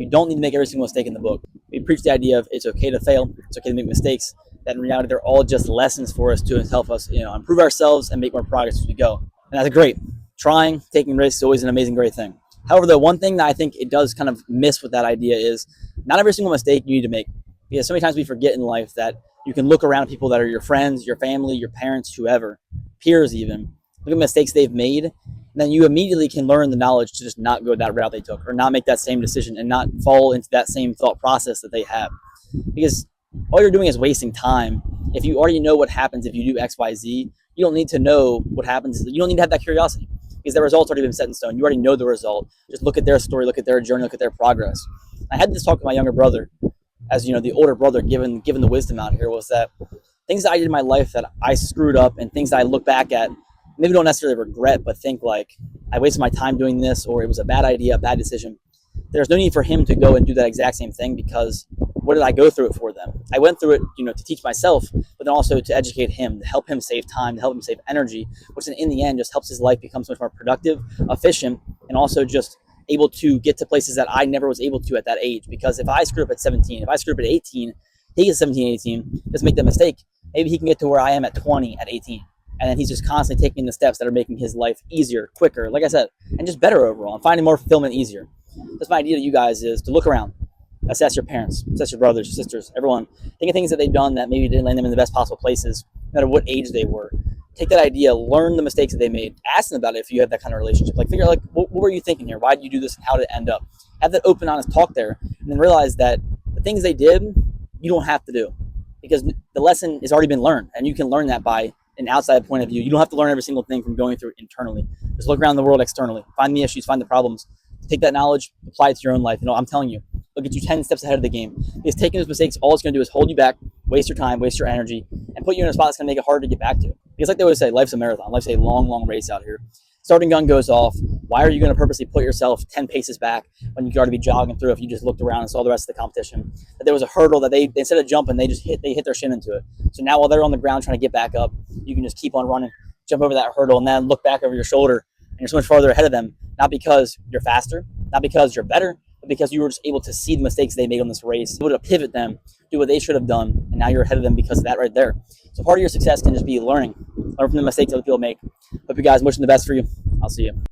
You don't need to make every single mistake in the book. We preach the idea of it's okay to fail, it's okay to make mistakes, that in reality they're all just lessons for us to help us, improve ourselves and make more progress as we go. And that's great. Trying, taking risks is always an amazing, great thing. However, the one thing that I think it does kind of miss with that idea is not every single mistake you need to make. Because so many times we forget in life that you can look around at people that are your friends, your family, your parents, whoever, peers even, look at mistakes they've made, and then you immediately can learn the knowledge to just not go that route they took, or not make that same decision and not fall into that same thought process that they have. Because all you're doing is wasting time. If you already know what happens if you do X, Y, Z, you don't need to know what happens. You don't need to have that curiosity because the result's already been set in stone. You already know the result. Just look at their story, look at their journey, look at their progress. I had this talk with my younger brother, as the older brother, given the wisdom out here, was that things that I did in my life that I screwed up and things that I look back at, maybe don't necessarily regret, but think like I wasted my time doing this, or it was a bad idea, a bad decision. There's no need for him to go and do that exact same thing, because what did I go through it for them? I went through it, to teach myself, but then also to educate him, to help him save time, to help him save energy, which in the end just helps his life become so much more productive, efficient, and also just able to get to places that I never was able to at that age. Because if I screw up at 17, if I screw up at 18, he gets 17, 18, doesn't make that mistake. Maybe he can get to where I am at 20, at 18. And then he's just constantly taking the steps that are making his life easier, quicker, like I said, and just better overall, and finding more fulfillment easier. That's my idea to you guys, is to look around, assess your parents, assess your brothers, your sisters, everyone. Think of things that they've done that maybe didn't land them in the best possible places, no matter what age they were. Take that idea, learn the mistakes that they made, ask them about it if you have that kind of relationship. Like, figure out, what were you thinking here? Why did you do this, and how did it end up? Have that open, honest talk there, and then realize that the things they did, you don't have to do, because the lesson has already been learned, and you can learn that by an outside point of view. You don't have to learn every single thing from going through it internally. Just look around the world externally, find the issues, find the problems, take that knowledge, apply it to your own life. I'm telling you, it'll get you 10 steps ahead of the game. Because taking those mistakes, all it's going to do is hold you back, waste your time, waste your energy, and put you in a spot that's going to make it hard to get back to. Because like they always say, life's a marathon. Life's a long, long race out here. Starting gun goes off. Why are you going to purposely put yourself 10 paces back when you could already be jogging through if you just looked around and saw the rest of the competition? That there was a hurdle that they instead of jumping, they hit their shin into it. So now while they're on the ground trying to get back up, you can just keep on running, jump over that hurdle, and then look back over your shoulder, and you're so much farther ahead of them. Not because you're faster, not because you're better, but because you were just able to see the mistakes they made on this race, able to pivot them, do what they should have done, and now you're ahead of them because of that right there. So part of your success can just be learn from the mistakes other people make. Hope you guys, wishing the best for you. I'll see you.